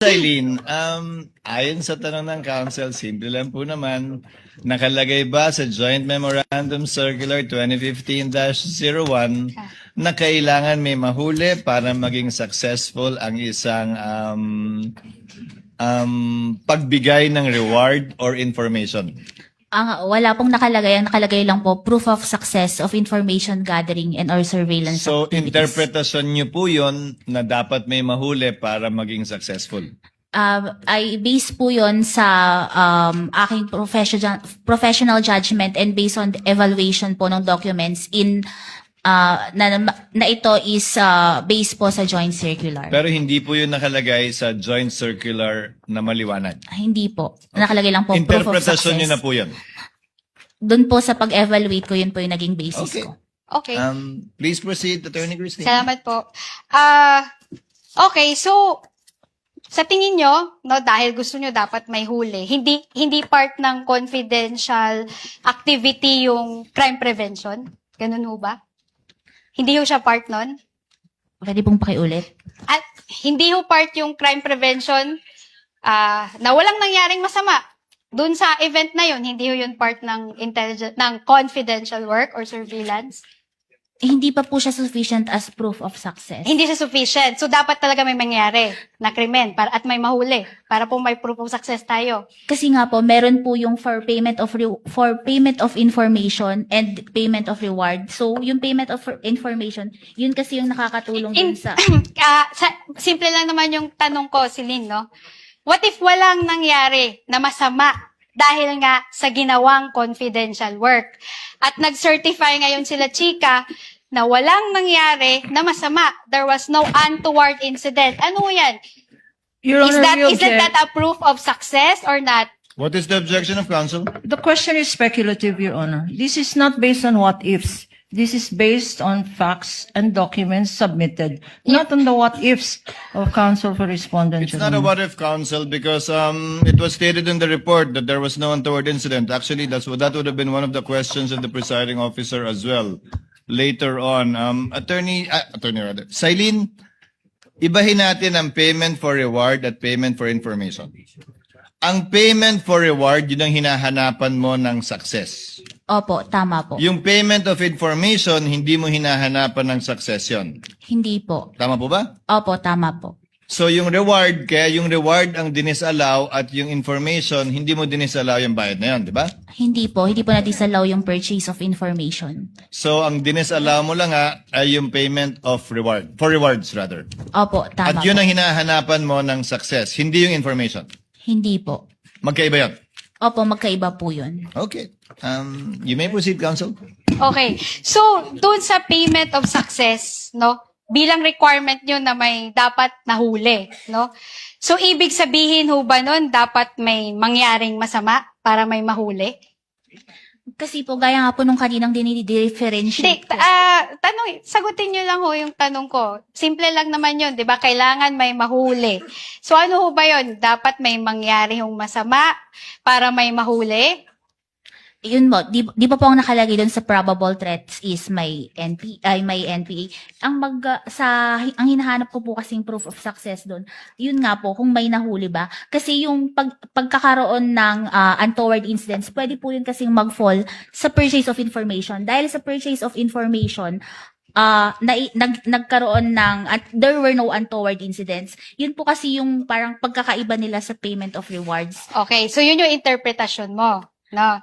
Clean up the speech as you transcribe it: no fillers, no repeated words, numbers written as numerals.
Eileen, ayon sa tanong ng council, simple lang po naman, nakalagay ba sa Joint Memorandum Circular 2015-01 na kailangan may mahuli para maging successful ang isang pagbigay ng reward or information? Wala pong nakalagay. Ang nakalagay lang po, proof of success of information gathering and or surveillance So, activities. interpretasyon niyo po yun na dapat may mahuli para maging successful? Ay base po yon sa aking professional judgment and based on the evaluation po ng documents na ito is based po sa joint circular. Pero hindi po yun nakalagay sa joint circular na maliwanag. Hindi po. Nakalagay lang po proof of success. Interpretasyon niyo na po yun. Doon po sa pag-evaluate ko, yun po yung naging basis Okay. ko. Okay. Please proceed, Attorney Christine. Salamat po. Okay, so sa tingin nyo, no, dahil gusto nyo dapat may huli, hindi part ng confidential activity yung crime prevention? Ganun ho ba? Hindi ho siya part nun? Pwede pong pakiulit? At hindi ho part yung crime prevention na walang nangyaring masama. Doon sa event na yun, hindi ho yun part ng confidential work or surveillance? Hindi pa po siya sufficient as proof of success. Hindi siya sufficient. So, dapat talaga may mangyari na krimen at may mahuli para po may proof of success tayo. Kasi nga po, meron po yung for payment of information and payment of reward. So, yung payment of information, yun kasi yung nakakatulong dun sa... Simple lang naman yung tanong ko, Celine, no? What if walang nangyari na masama dahil nga sa ginawang confidential work? At nag-certify ngayon sila, Chika, na walang nangyari na masama. There was no untoward incident. Ano yan? Your Honor, Isn't that a proof of success or not? What is the objection of counsel? the question is speculative, Your Honor. This is not based on what ifs. This is based on facts and documents submitted, not on the what ifs of counsel for respondents. It's Your not a Honor. what-if counsel because it was stated in the report that there was no untoward incident. Actually, that would have been one of the questions of the presiding officer as well later on. Attorney rather, Silene, ibahin natin ang payment for reward at payment for information. Ang payment for reward, yun ang hinahanapan mo ng success. Opo, tama po. Yung payment of information, hindi mo hinahanapan ng success yun. Hindi po. Tama po ba? Opo, tama po. So yung reward, kaya yung reward ang dinisallow at yung information, hindi mo dinisallow yung bayad na yun, di ba? Hindi po na-disallow yung purchase of information. So ang dinisallow mo lang ay yung payment of reward, for rewards rather. Opo, tama At yun po. ang hinahanapan mo ng success, hindi yung information. Hindi po. Magkaiba yun. Opo, magkaiba po yun. Okay. You may proceed, counsel. Okay. So, doon sa payment of success, no, bilang requirement nyo na may dapat nahuli, no? So, ibig sabihin ho ba nun, dapat may mangyaring masama para may mahuli? Kasi po, gaya nga po nung kaninang Hindi, dinidifferentiate ko. sagutin nyo lang ho yung tanong ko. Simple lang naman yun, di ba? Kailangan may mahuli. So, ano ho ba yun? Dapat may mangyari yung masama para may mahuli? Yun mo, di ba po ang nakalagay doon sa probable threats is may NPA. Ang hinahanap ko po kasing proof of success doon, yun nga po, kung may nahuli ba. Kasi yung pagkakaroon ng untoward incidents, pwede po yun kasing mag-fall sa purchase of information. Dahil sa purchase of information, nagkaroon ng, at there were no untoward incidents. Yun po kasi yung parang pagkakaiba nila sa payment of rewards. Okay, so yun yung interpretasyon mo, no?